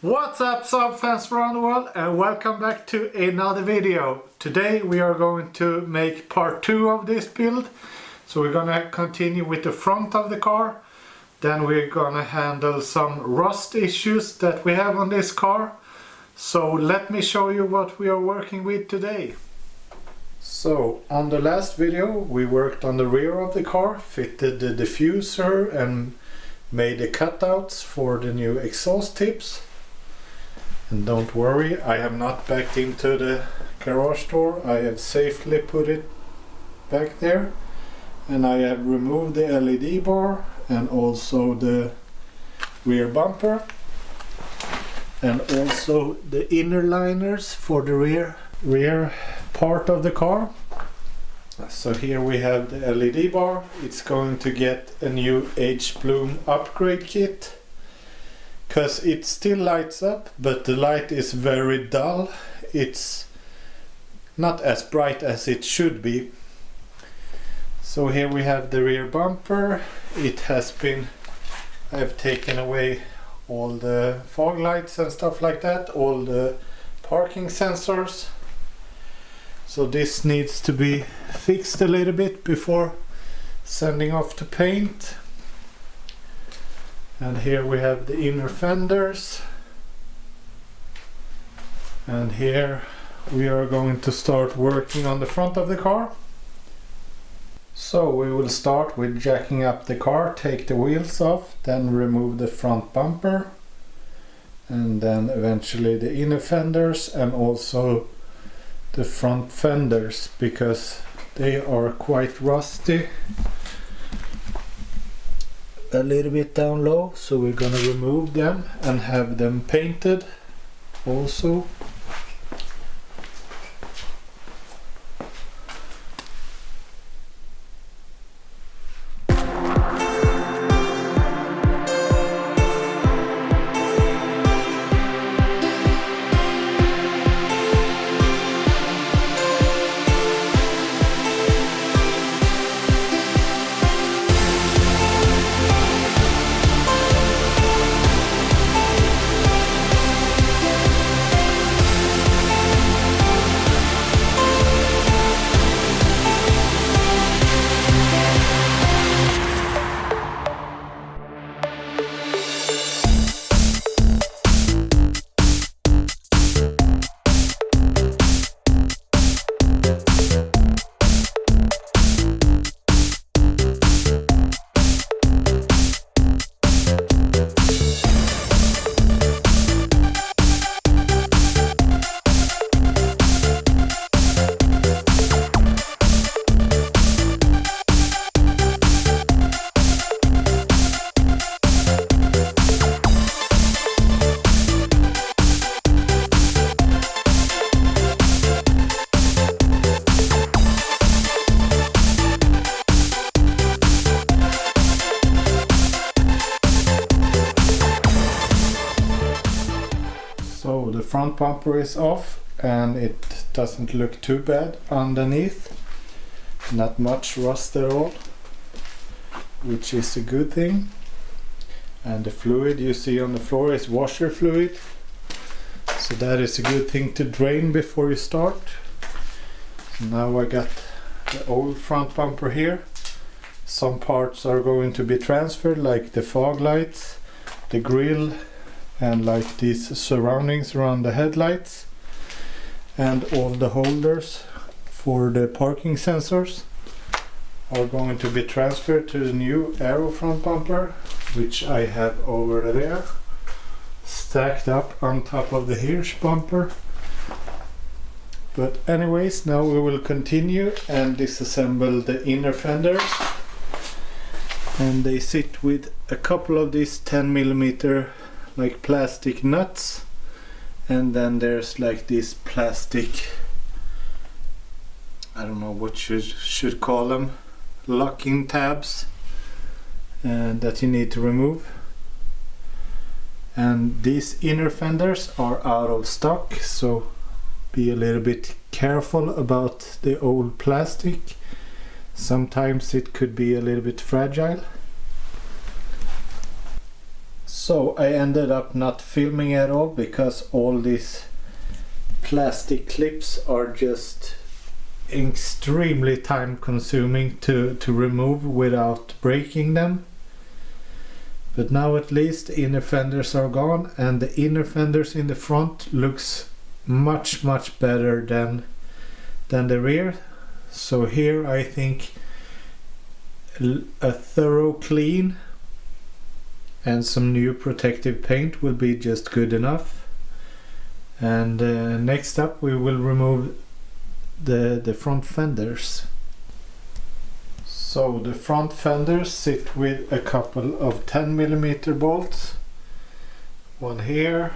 What's up, Saab fans around the world, and welcome back to another video. Today we are going to make part 2 of this build. So we're gonna continue with the front of the car. Then we're gonna handle some rust issues that we have on this car. So let me show you what we are working with today. So on the last video we worked on the rear of the car, fitted the diffuser and made the cutouts for the new exhaust tips. And don't worry, I have not backed into the garage door. I have safely put it back there. And I have removed the LED bar and also the rear bumper. And also the inner liners for the rear part of the car. So here we have the LED bar. It's going to get a new H-Bloom upgrade kit. Because it still lights up, but the light is very dull. It's not as bright as it should be. So here we have the rear bumper. It has been, I've taken away all the fog lights and stuff like that, all the parking sensors. So this needs to be fixed a little bit before sending off to paint. And here we have the inner fenders. And here we are going to start working on the front of the car. So we will start with jacking up the car, take the wheels off, then remove the front bumper. And then eventually the inner fenders and also the front fenders, because they are quite rusty. A little bit down low, so we're gonna remove them and have them painted also. So the front bumper is off and it doesn't look too bad underneath. Not much rust at all, which is a good thing. And the fluid you see on the floor is washer fluid. So that is a good thing to drain before you start. So now I got the old front bumper here. Some parts are going to be transferred, like the fog lights, the grille, and like these surroundings around the headlights, and all the holders for the parking sensors are going to be transferred to the new aero front bumper, which I have over there stacked up on top of the Hirsch bumper. But anyways, now we will continue and disassemble the inner fenders, and they sit with a couple of these 10mm like plastic nuts, and then there's like these plastic, I don't know what you should call them, locking tabs, and that you need to remove. And these inner fenders are out of stock, so be a little bit careful about the old plastic. Sometimes it could be a little bit fragile. So I ended up not filming at all because all these plastic clips are just extremely time consuming to remove without breaking them. But now at least the inner fenders are gone, and the inner fenders in the front looks much better than the rear. So here I think a thorough clean and some new protective paint will be just good enough. And next up we will remove the front fenders. So the front fenders sit with a couple of 10mm bolts. One here,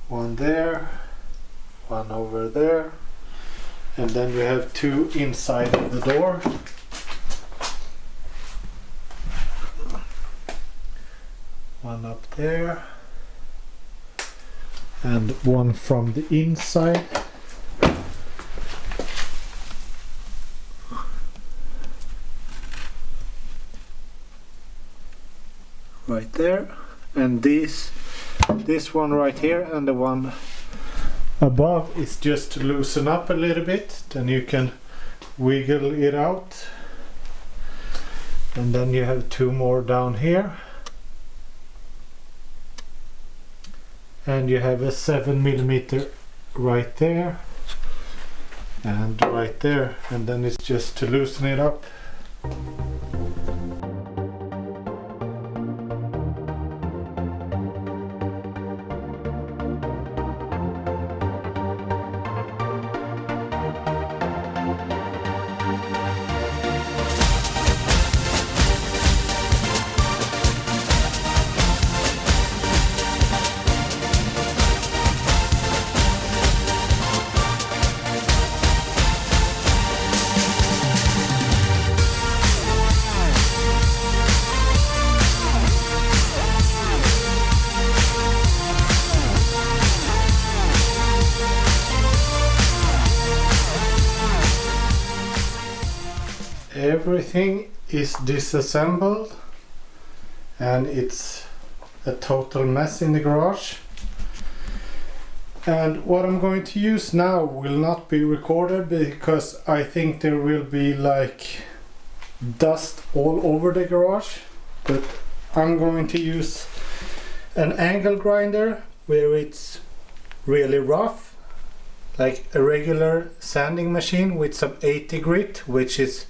one there, one over there, and then we have two inside of the door. One up there and one from the inside. Right there, and this one right here and the one above is just to loosen up a little bit, then you can wiggle it out. And then you have two more down here, and you have a 7mm right there and right there, and then it's just to loosen it up. Everything is disassembled and it's a total mess in the garage. And what I'm going to use now will not be recorded because I think there will be like dust all over the garage. But I'm going to use an angle grinder where it's really rough, like a regular sanding machine with some 80 grit, which is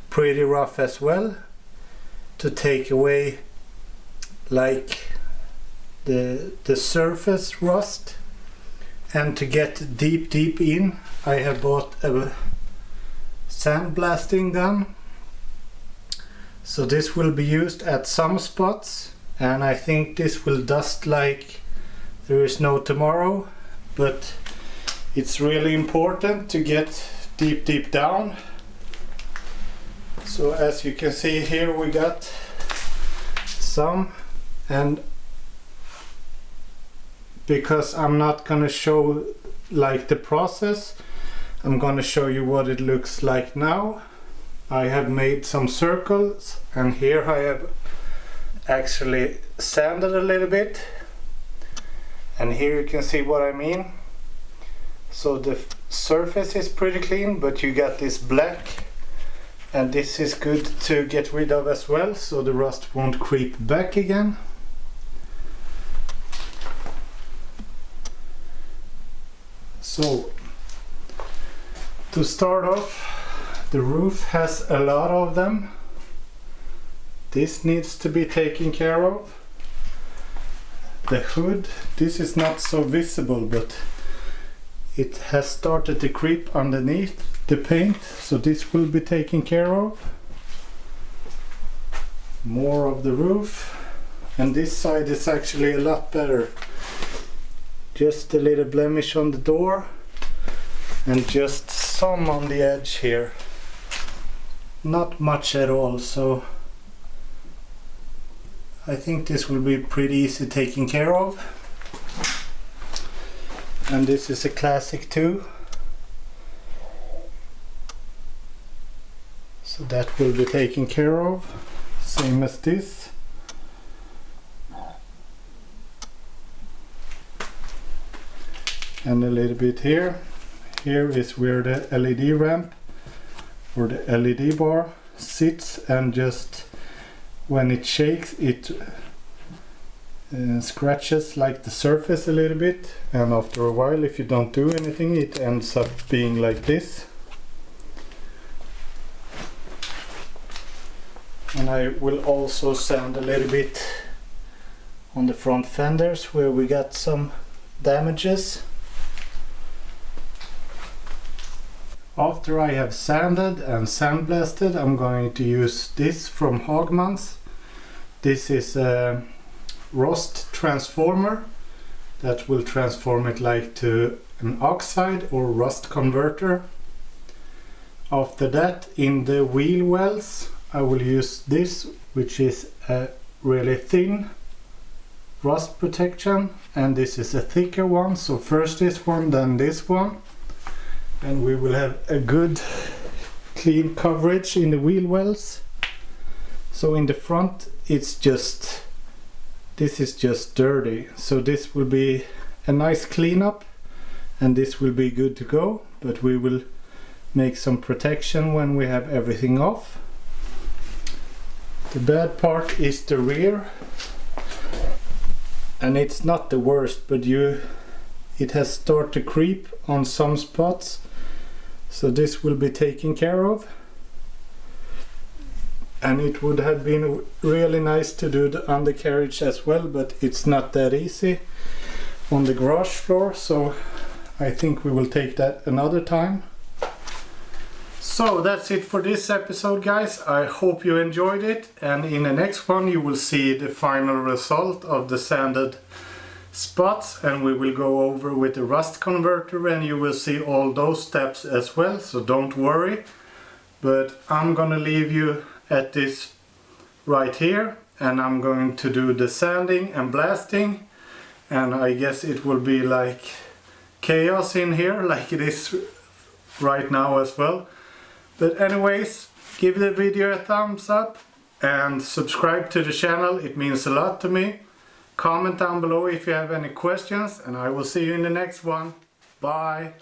pretty rough as well, to take away like the surface rust. And to get deep in, I have bought a sandblasting gun. So this will be used at some spots, and I think this will dust like there is no tomorrow, but it's really important to get deep down. So as you can see here, we got some, and because I'm not gonna show like the process, I'm gonna show you what it looks like now. I have made some circles, and here I have actually sanded a little bit, and here you can see what I mean. So the surface is pretty clean, but you got this black, and this is good to get rid of as well, so the rust won't creep back again. So to start off, the roof has a lot of them. This needs to be taken care of. The hood, this is not so visible, but it has started to creep underneath the paint, so this will be taken care of. More of the roof, and this side is actually a lot better. Just a little blemish on the door and just some on the edge here. Not much at all, so I think this will be pretty easy taken care of. And this is a classic too. So that will be taken care of, same as this. and a little bit here. Here is where the LED ramp or the LED bar sits, and just when it shakes it scratches like the surface a little bit, and after a while, if you don't do anything, it ends up being like this. And I will also sand a little bit on the front fenders where we got some damages. After I have sanded and sandblasted, I'm going to use this from Hagmans. This is a rust transformer that will transform it like to an oxide or rust converter. After that, in the wheel wells, I will use this, which is a really thin rust protection, and this is a thicker one. So first this one, then this one, and we will have a good clean coverage in the wheel wells. So in the front it's just, this is just dirty, so this will be a nice cleanup and this will be good to go, but we will make some protection when we have everything off. The bad part is the rear, and it's not the worst, but it has started to creep on some spots, so this will be taken care of. And it would have been really nice to do the undercarriage as well, but it's not that easy on the garage floor, so I think we will take that another time. So that's it for this episode, guys. I hope you enjoyed it, and in the next one you will see the final result of the sanded spots, and we will go over with the rust converter and you will see all those steps as well, so don't worry. But I'm gonna leave you at this right here, and I'm going to do the sanding and blasting, and I guess it will be like chaos in here like it is right now as well. But anyways, give the video a thumbs up and subscribe to the channel, it means a lot to me. Comment down below if you have any questions, and I will see you in the next one. Bye!